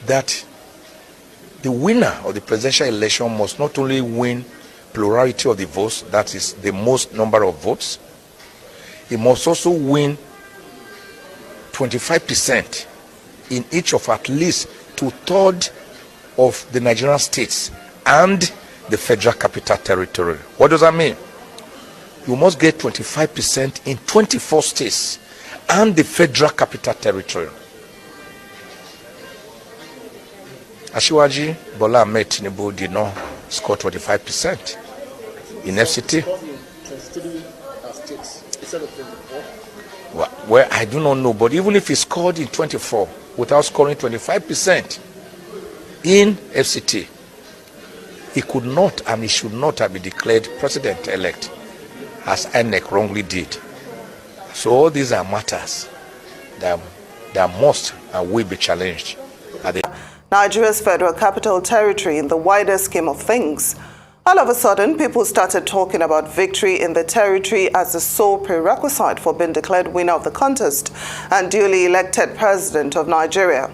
that the winner of the presidential election must not only win plurality of the votes, that is the most number of votes, he must also win 25% in each of at least 2/3 of the Nigerian states and the Federal Capital Territory. What does that mean? You must get 25% in 24 states and the Federal Capital Territory. Asiwaju Bola Ahmed Tinubu did not score 25% in FCT. Well, I do not know, but even if he scored in 24 without scoring 25% in FCT, he could not and he should not have been declared president-elect, as INEC wrongly did. So all these are matters that must and will be challenged. Nigeria's Federal Capital Territory in the wider scheme of things. All of a sudden, people started talking about victory in the territory as the sole prerequisite for being declared winner of the contest and duly elected president of Nigeria.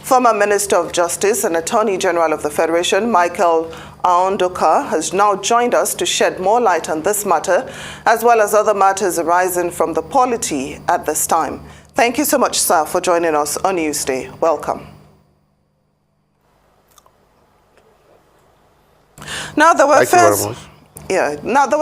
Former Minister of Justice and Attorney General of the Federation, Michael Aondoka, has now joined us to shed more light on this matter, as well as other matters arising from the polity at this time. Thank you so much, sir, for joining us on Newsday. Welcome. Now, there were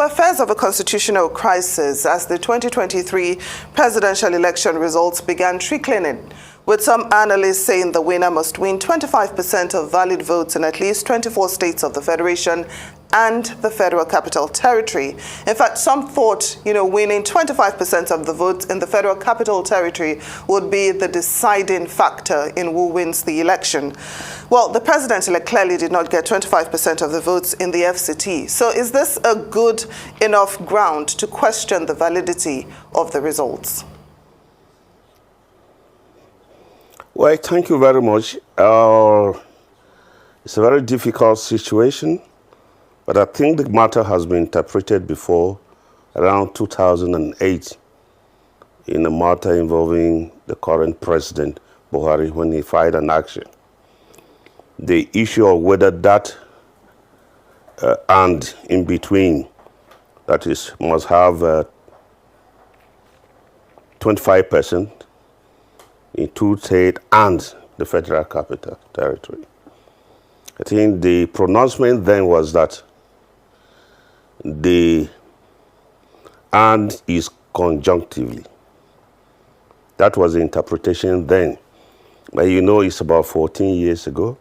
fears of a constitutional crisis as the 2023 presidential election results began trickling in, with some analysts saying the winner must win 25% of valid votes in at least 24 states of the Federation and the Federal Capital Territory. In fact, some thought, winning 25% of the votes in the Federal Capital Territory would be the deciding factor in who wins the election. Well, the president-elect clearly did not get 25% of the votes in the FCT. So is this a good enough ground to question the validity of the results? Well, thank you very much. It's a very difficult situation, but I think the matter has been interpreted before, around 2008, in a matter involving the current president, Buhari, when he filed an action. The issue of whether that and in between, that is, must have 25% in two states and the Federal Capital Territory. I think the pronouncement then was that the and is conjunctively. That was the interpretation then. But it's about 14 years ago.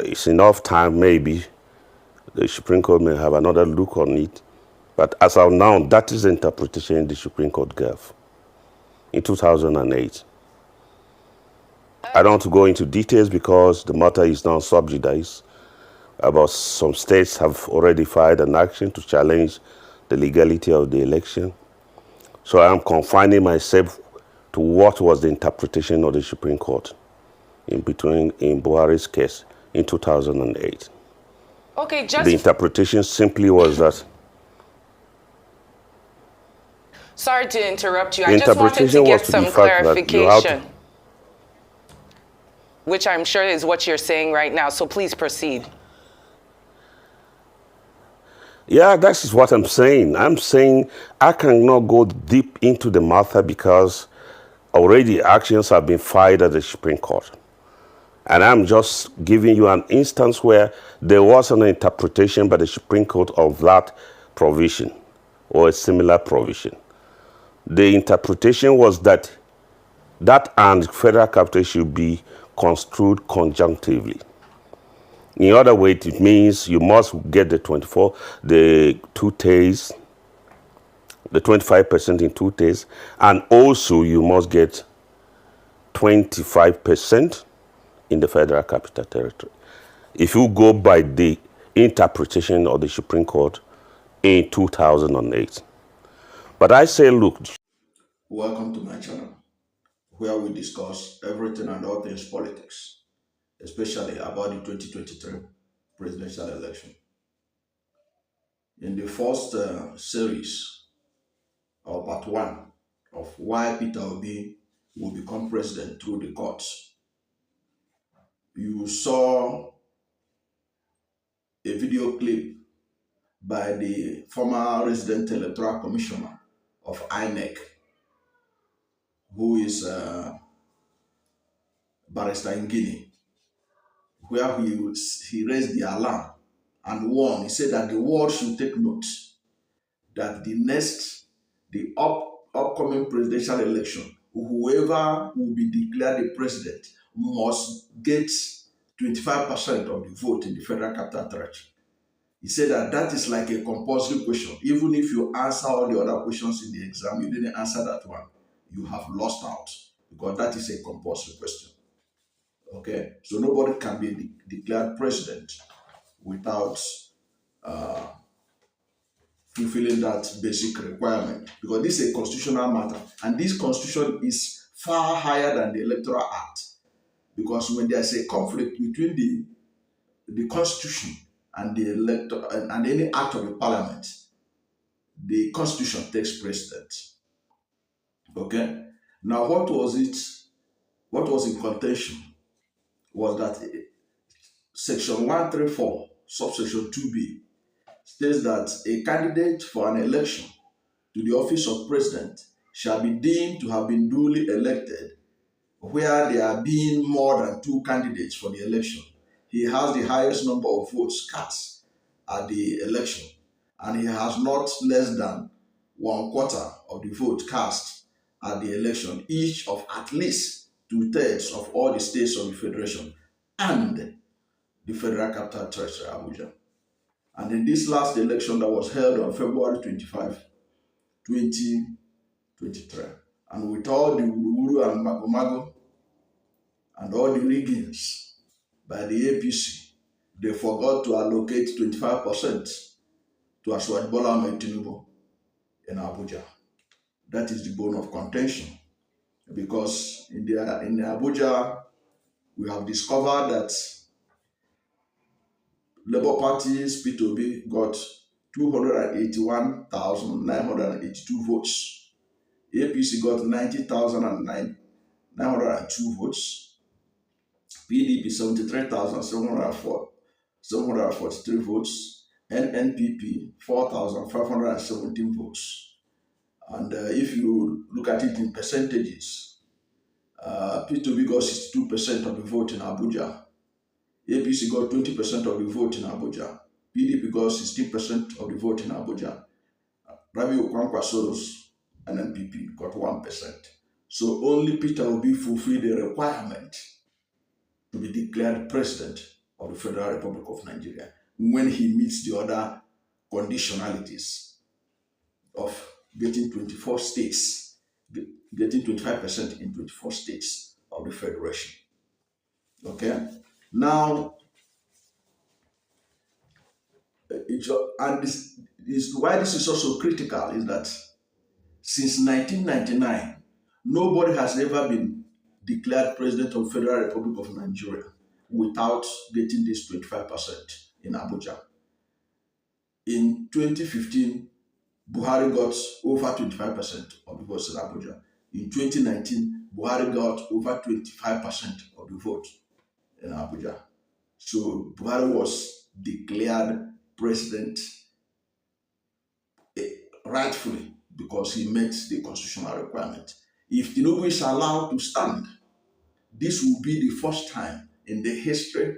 It's enough time, maybe. The Supreme Court may have another look on it. But as of now, that is the interpretation the Supreme Court gave in 2008. I don't want to go into details because the matter is now sub judice. About some states have already filed an action to challenge the legality of the election. So I am confining myself to what was the interpretation of the Supreme Court in Buhari's case in 2008. Okay, the interpretation simply was that. Sorry to interrupt you. I just wanted to get some clarification, which I'm sure is what you're saying right now. So please proceed. Yeah, that's what I'm saying. I'm saying I cannot go deep into the matter because already actions have been filed at the Supreme Court. And I'm just giving you an instance where there was an interpretation by the Supreme Court of that provision or a similar provision. The interpretation was that and federal capital should be construed conjunctively. In other words, it means you must get the 2 days, the 25% in 2 days, and also you must get 25% in the Federal Capital Territory. If you go by the interpretation of the Supreme Court in 2008. But I say, look. Welcome to my channel, where we discuss everything and all things politics, especially about the 2023 presidential election. In the first series, or part 1, of why Peter Obi will become president through the courts, you saw a video clip by the former resident electoral commissioner of INEC, who is Barrister in Guinea, where he raised the alarm and warned. He said that the world should take note that the upcoming presidential election, whoever will be declared the president must get 25% of the vote in the Federal Capital Territory. He said that is like a compulsory question. Even if you answer all the other questions in the exam, you didn't answer that one, you have lost out, because that is a compulsory question. Okay, so nobody can be declared president without fulfilling that basic requirement, because this is a constitutional matter, and this constitution is far higher than the Electoral Act, because when there's a conflict between the constitution and the elector and any act of the parliament, the constitution takes precedent. Okay, now what was in contention was that section 134 subsection 2b states that a candidate for an election to the office of president shall be deemed to have been duly elected where there are being more than 2 candidates for the election. He has the highest number of votes cast at the election, and he has not less than 1/4 of the vote cast at the election, each of at least 2/3 of all the states of the federation and the Federal Capital Territory, Abuja. And in this last election that was held on February 25, 2023, and with all the wuru and magomago and all the riggings by the APC, they forgot to allocate 25% to Aswad Bola Ahmed Tinubu in Abuja. That is the bone of contention, because in Abuja, we have discovered that Labour Party's Peter Obi got 281,982 votes. APC got 90,902 votes. PDP 73,743 votes. NNPP 4,517 votes. And if you look at it in percentages, Peter Obi got 62% of the vote in Abuja. APC got 20% of the vote in Abuja. PDP got 16% of the vote in Abuja. Rabi Okwankwa Soros, NNPP, got 1%. So only Peter Obi fulfilled the requirement to be declared president of the Federal Republic of Nigeria when he meets the other conditionalities of getting 24 states, getting 25% in 24 states of the Federation. Okay? Now, and this is why this is also critical, is that since 1999, nobody has ever been declared president of the Federal Republic of Nigeria without getting this 25% in Abuja. In 2015, Buhari got over 25% of the votes in Abuja. In 2019, Buhari got over 25% of the vote in Abuja. So Buhari was declared president rightfully because he met the constitutional requirement. If Tinubu is allowed to stand, this will be the first time in the history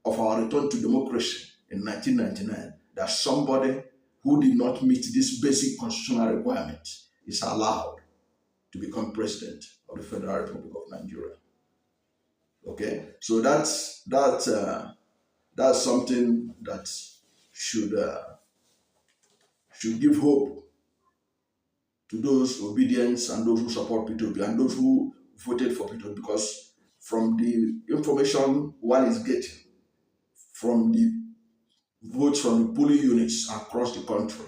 of our return to democracy in 1999 that somebody who did not meet this basic constitutional requirement is allowed to become president of the Federal Republic of Nigeria. Okay, so that's something that should give hope to those obedient and those who support Peter Obi and those who voted for Peter Obi, because from the information one is getting from the votes from the polling units across the country,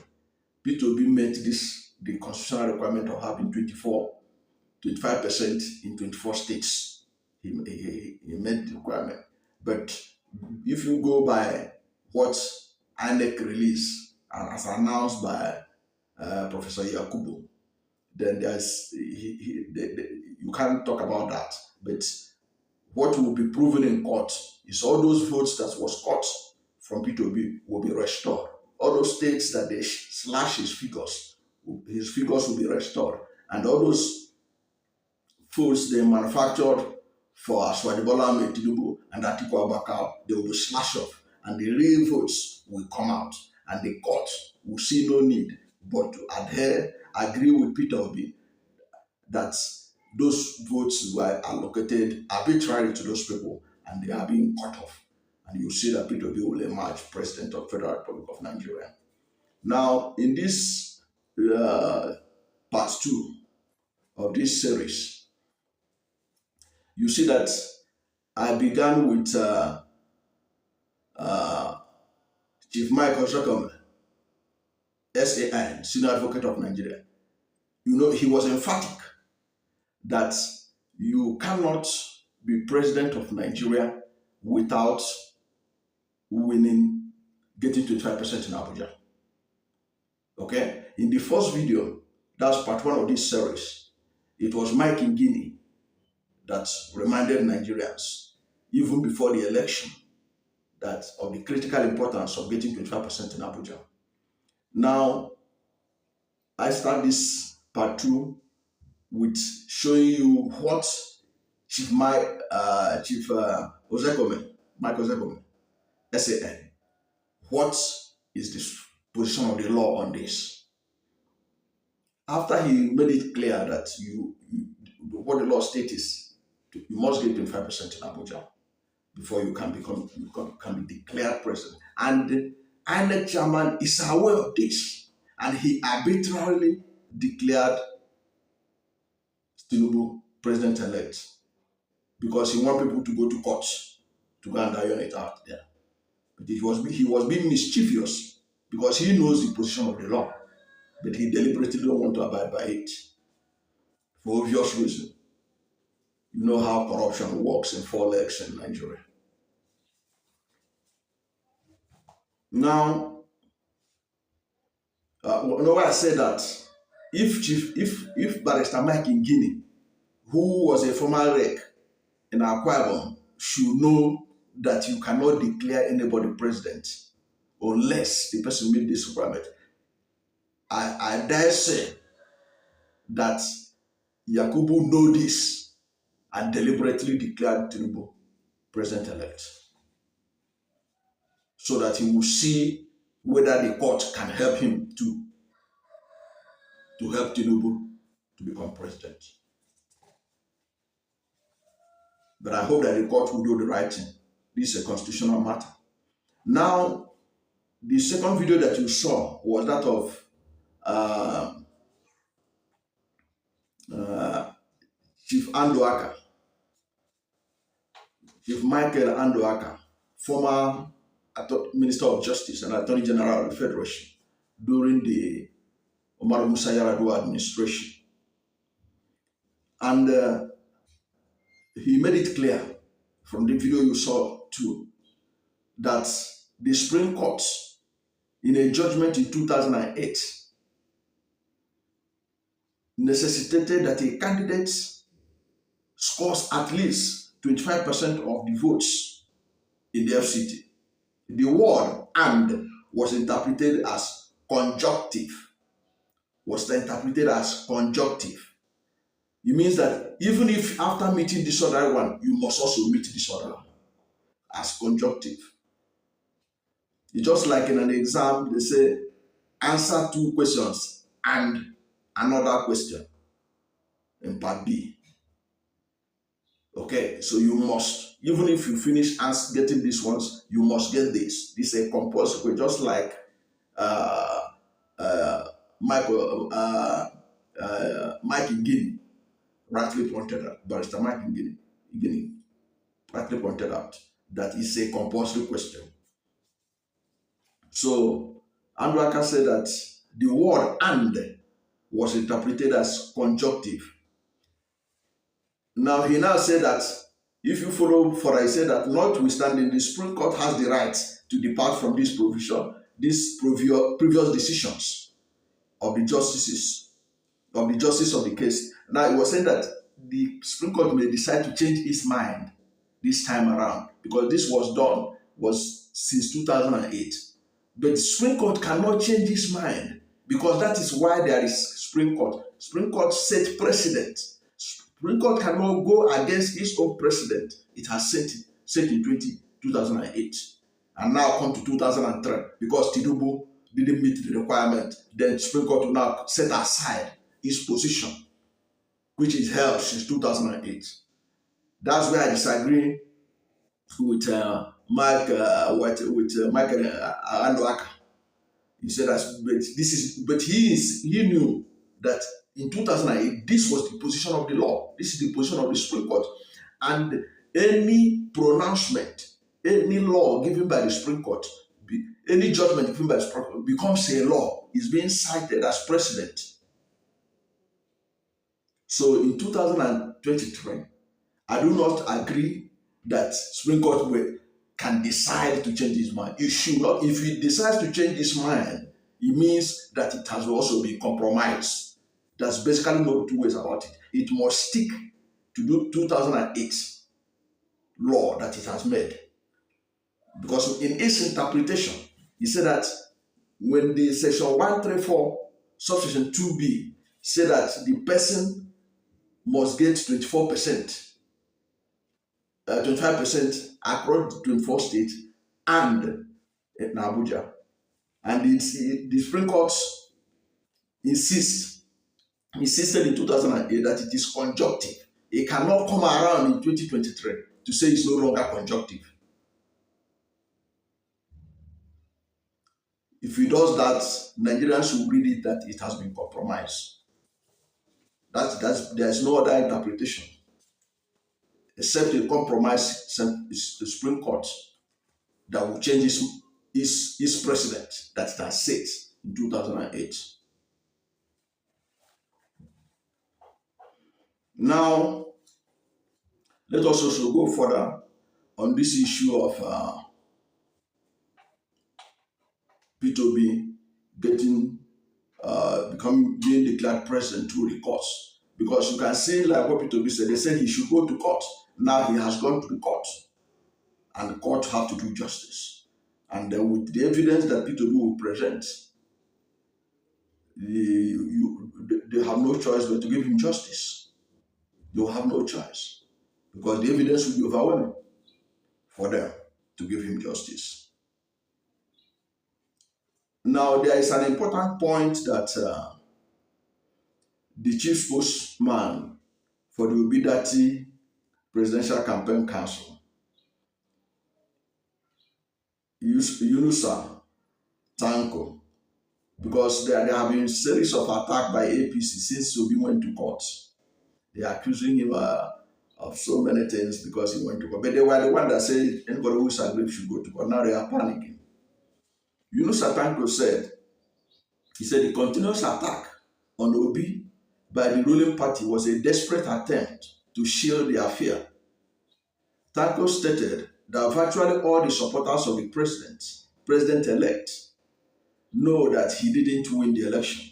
Peter Obi met the constitutional requirement of having 25% in 24 states. He met the requirement. But if you go by what INEC released and as announced by Professor Yakubu, then you can't talk about that. But what will be proven in court is all those votes that was cut from Peter Obi will be restored. All those states that they slash his figures will be restored. And all those votes they manufactured for Aswadibola, tinubu, and Atiku, they will be slashed off. And the real votes will come out. And the court will see no need but to agree with Peter Obi that those votes were allocated arbitrarily to those people and they are being cut off. And you see that Peter Obi will emerge President of the Federal Republic of Nigeria. Now, in this part 2 of this series, you see that I began with Chief Michael Shakam, SAN, Senior Advocate of Nigeria. You know, he was emphatic that you cannot be president of Nigeria without winning, getting 25% in Abuja. Okay? In the first video, that's part 1 of this series, it was Mike Ngini that reminded Nigerians, even before the election, that of the critical importance of getting 25% in Abuja. Now, I start this part 2 with showing you what Chief Mike Ozekome, SAN, what is the position of the law on this? After he made it clear that what the law states is, you must get 25% in Abuja before you can be declared president. And the INEC chairman is aware of this, and he arbitrarily declared tinubu president-elect because he wanted people to go to court to go and iron it out there. But he was being mischievous because he knows the position of the law, but he deliberately don't want to abide by it for obvious reason. You know how corruption works in 4 legs in Nigeria. Now, why I say that if Barrister Mike Ngini, who was a former rec in Akwa Ibom, should know that you cannot declare anybody president unless the person made this requirement, I dare say that Yakubu know this and deliberately declared Tinubu president-elect so that he will see whether the court can help him to help Tinubu to become president. But I hope that the court will do the right thing. This is a constitutional matter. Now, the second video that you saw was that of Chief Andoaka, Chief Michael Andoaka, former Minister of Justice and Attorney General of the Federation during the Omar Musa Yar'Adua administration. And he made it clear from the video you saw too that the Supreme Court, in a judgment in 2008, necessitated that a candidate scores at least 25% of the votes in the FCT. The word "and" was interpreted as conjunctive. It means that even if after meeting this other one, you must also meet this other one as conjunctive. It's just like in an exam, they say, answer 2 questions and another question in part B. Okay, so you must, even if you finish getting these ones, you must get this. This is a compulsory, just like Mike Ngini rightly pointed out, Barrister Mike Ngini rightly pointed out that it's a compulsory question. So Andoaka said that the word "and" was interpreted as conjunctive. Now he now said that if you follow for I said that notwithstanding the Supreme Court has the right to depart from this provision, these previous decisions of the justice of the case. Now it was saying that the Supreme Court may decide to change its mind this time around, because this was since 2008. But the Supreme Court cannot change his mind, because that is why there is Supreme Court. Supreme Court set precedent. Supreme Court cannot go against its own precedent. It has set in 2008. And now come to 2003, because tinubu didn't meet the requirement, then Supreme Court will now set aside its position, which is held since 2008. That's where I disagree with Mike Andoaka. He said that, but he knew that in 2008 this was the position of the law. This is the position of the Supreme Court, and any pronouncement, any law given by the Supreme Court, any judgment given by the Supreme Court becomes a law, is being cited as precedent. So in 2023, I do not agree that Supreme Court can decide to change his mind. It should not. If it decides to change his mind, it means that it has also been compromised. That's basically no two ways about it. It must stick to the 2008 law that it has made. Because in its interpretation, he said that when the section 134, subsection 2b, said that the person must get 24%, 25% across the 24 states and in Abuja. And the Supreme Court insisted in 2008 that it is conjunctive. It cannot come around in 2023 to say it's no longer conjunctive. If he does that, Nigerians will read it that it has been compromised. There's no other interpretation except a compromise, the Supreme Court, that will change its precedent that it has set in 2008. Now, let us also go further on this issue of Peter Obi being declared president through the courts. Because you can see, like what Peter Obi said, they said he should go to court. Now he has gone to the court, and the court have to do justice. And with the evidence that Peter Obi will present, they have no choice but to give him justice. They will have no choice, because the evidence will be overwhelming for them to give him justice. Now, there is an important point that the chief spokesman for the Obidati Presidential Campaign Council, Yunusa Tanko, because there have been a series of attacks by APC since Obi went to court. They are accusing him of so many things because he went to court. But they were the one that said anybody who is aggrieved should go to court. Now they are panicking. Yunusa Tanko said, the continuous attack on Obi by the ruling party was a desperate attempt to shield their fear. Tanko stated that virtually all the supporters of the president-elect know that he didn't win the election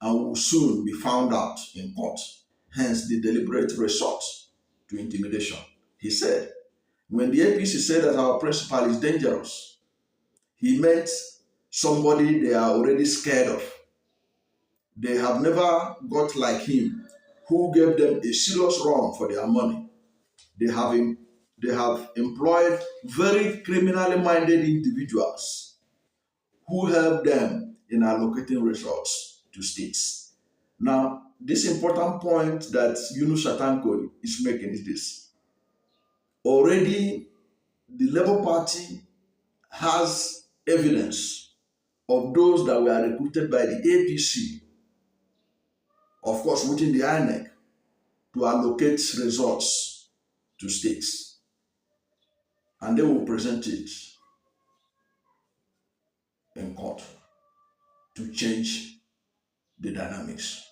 and will soon be found out in court, hence the deliberate resort to intimidation. He said, when the APC said that our principal is dangerous, he meant somebody they are already scared of. They have never got like him, who gave them a serious run for their money. They have employed very criminally minded individuals who help them in allocating resources to states. Now, this important point that Yunusa Tanko is making is this. Already, the Labour Party has evidence of those that were recruited by the APC, of course within the INEC, to allocate resources to states. And they will present it in court to change the dynamics.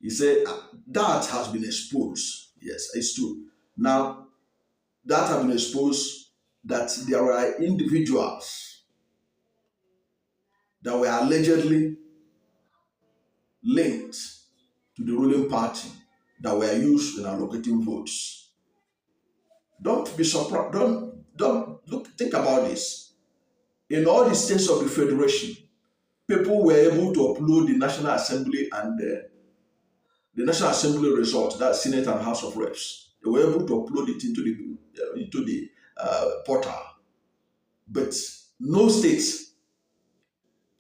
He said that has been exposed. Yes, it's true. Now, that has been exposed that there were individuals that were allegedly linked to the ruling party that were used in allocating votes. Don't be surprised. Don't look. Think about this. In all the states of the federation, people were able to upload the National Assembly and the National Assembly results, that's Senate and House of Reps. They were able to upload it into the portal, but no state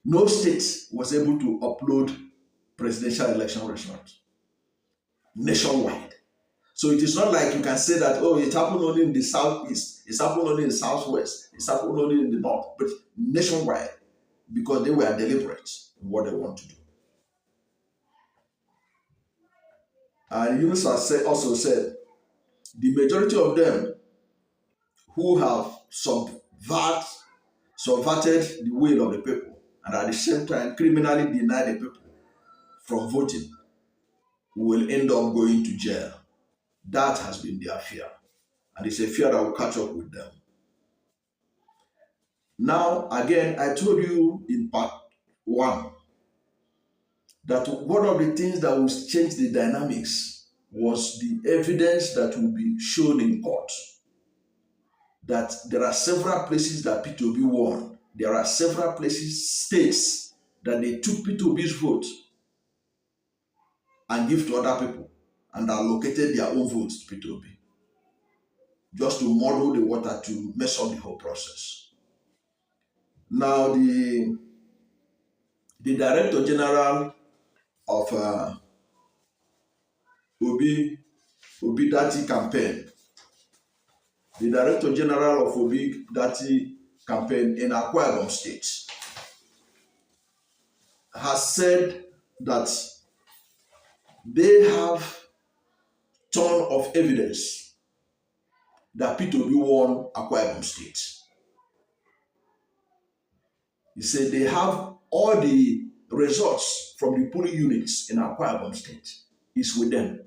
was able to upload presidential election results nationwide. So it is not like you can say that, oh, it happened only in the southeast, it's happened only in the southwest, it's happened only in the north, but nationwide, because they were deliberate in what they want to do. And Yunus also said, the majority of them who have subverted the will of the people and at the same time criminally deny the people from voting will end up going to jail. That has been their fear. And it's a fear that will catch up with them. Now, again, I told you in part 1 that one of the things that will change the dynamics was the evidence that will be shown in court. That there are several places that Peter Obi won. There are several places, states, that they took Peter Obi's vote and give to other people and allocated their own votes to Peter Obi, just to muddle the water, to mess up the whole process. Now, the Director General of Obi Dati campaign, the Director General of Obi Dati campaign in Akwa Ibom State, has said that they have ton of evidence that Peter Obi won Akwa Ibom State. He said they have all the results from the polling units in Akwa Ibom State is with them,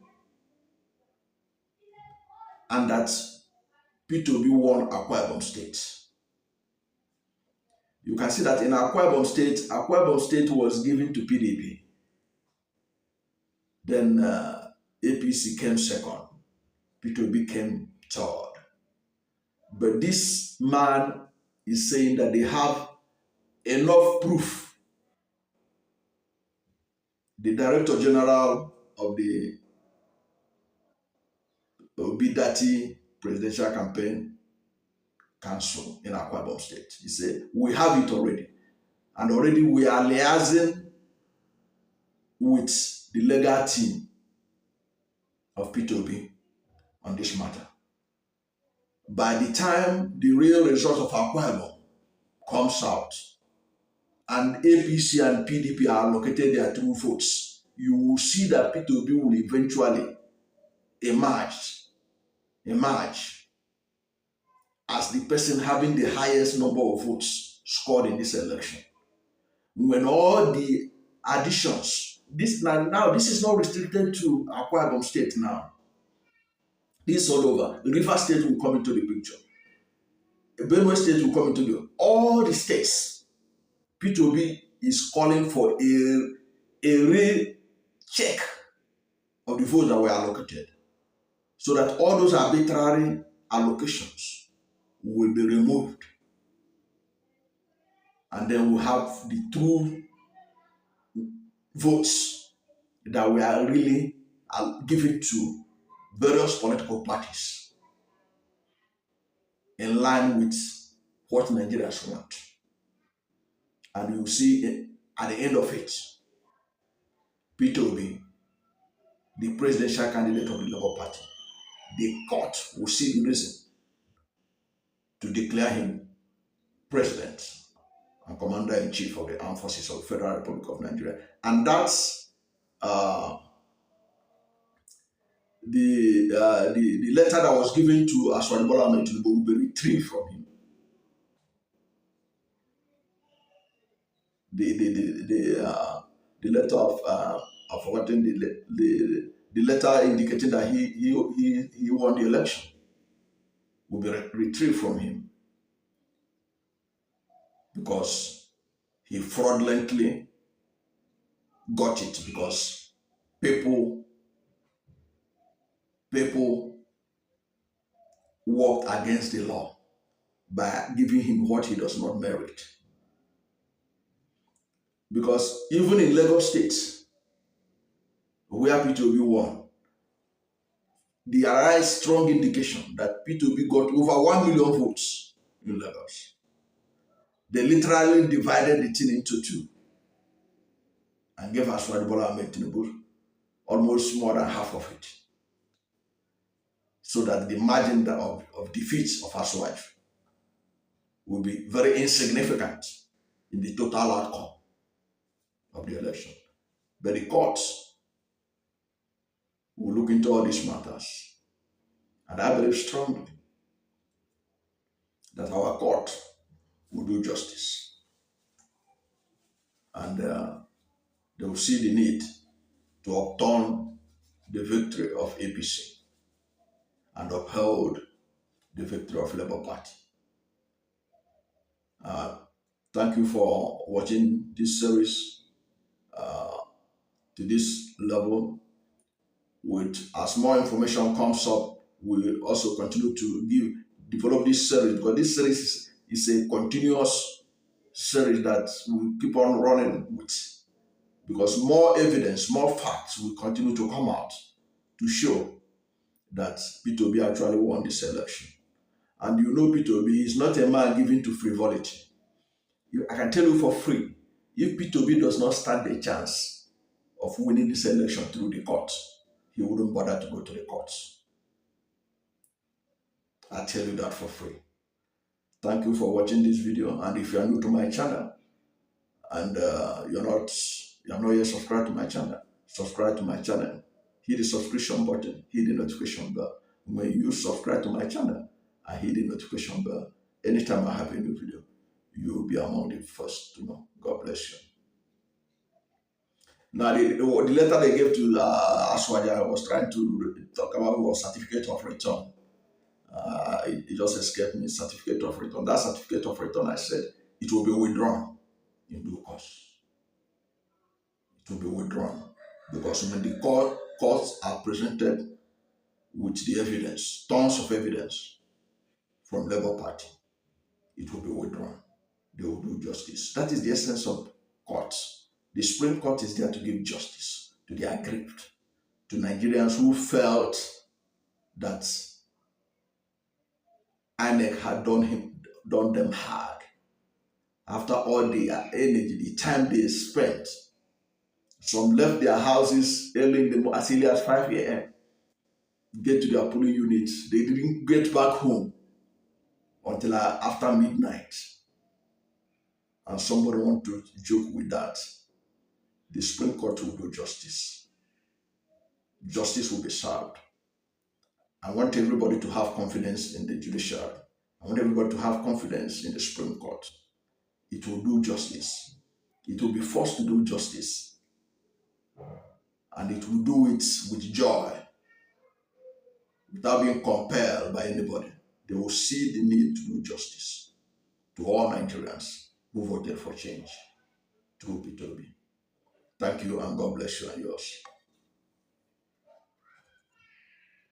and that Peter Obi won Akwa Ibom State. You can see that in Akwa Ibom State was given to PDP. Then APC came second. Peter Obi came third. But this man is saying that they have enough proof. The Director General of the Obi Dati Presidential Campaign Council in Akwa Ibom State, he said, we have it already. And already we are liaising with the legal team of Peter Obi on this matter. By the time the real result of Akwa Ibom comes out and APC and PDP are allocated their 2 votes, you will see that Peter Obi will eventually emerge as the person having the highest number of votes scored in this election. When all the additions, this is not restricted to Akwa Ibom State now. This is all over. River State will come into the picture. Benue State will come into all the states. Peter Obi is calling for a recheck of the votes that were allocated, so that all those arbitrary allocations will be removed, and then we'll have the true votes that were really given to various political parties in line with what Nigerians want. And you see at the end of it, Peter Obi, the presidential candidate of the Labour Party, the court will see the reason to declare him president and commander-in-chief of the Armed Forces of the Federal Republic of Nigeria. And that's the letter that was given to Aswani Bola Ahmed Tinubu will be retrieved from him. The letter of forgetting the letter indicating that he won the election will be retrieved from him, because he fraudulently got it, because people people worked against the law by giving him what he does not merit. Because even in Lagos State, where Peter Obi won, there is strong indication that Peter Obi got over 1 million votes in Lagos. They literally divided the thing into two and gave Asiwaju Bola Ahmed Tinubu almost more than half of it, so that the margin of defeat of Asiwaju will be very insignificant in the total outcome of the election. But the courts will look into all these matters, and I believe strongly that our court will do justice, and they will see the need to upturn the victory of APC and uphold the victory of Labour Party. Thank you for watching this series to this level. As more information comes up, we'll also continue to develop this series, because this series is a continuous series that we'll keep on running with, because more evidence, more facts will continue to come out to show that Peter Obi actually won this election. And you know Peter Obi is not a man given to frivolity. I can tell you for free, if Peter Obi does not stand a chance of winning this election through the courts, he wouldn't bother to go to the courts. I tell you that for free. Thank you for watching this video. And if you are new to my channel and you're not yet subscribed to my channel, subscribe to my channel. Hit the subscription button, hit the notification bell. When you subscribe to my channel and hit the notification bell, anytime I have a new video, you will be among the first to know. God bless you. Now, the letter they gave to Asiwaju, I was trying to talk about was certificate of return. It just escaped me, certificate of return. That certificate of return, I said, it will be withdrawn in due course. It will be withdrawn. Because when the courts are presented with the evidence, tons of evidence from Labour Party, it will be withdrawn. They will do justice. That is the essence of courts. The Supreme Court is there to give justice to the aggrieved, to Nigerians who felt that INEC had done them hard. After all the energy, the time they spent, some left their houses early in the morning, as early as 5 a.m. get to their polling units. They didn't get back home until after midnight. And somebody want to joke with that. The Supreme Court will do justice. Justice will be served. I want everybody to have confidence in the judiciary. I want everybody to have confidence in the Supreme Court. It will do justice. It will be forced to do justice. And it will do it with joy, without being compelled by anybody. They will see the need to do justice to all Nigerians who voted for change through Peter Obi. Thank you, and God bless you and yours.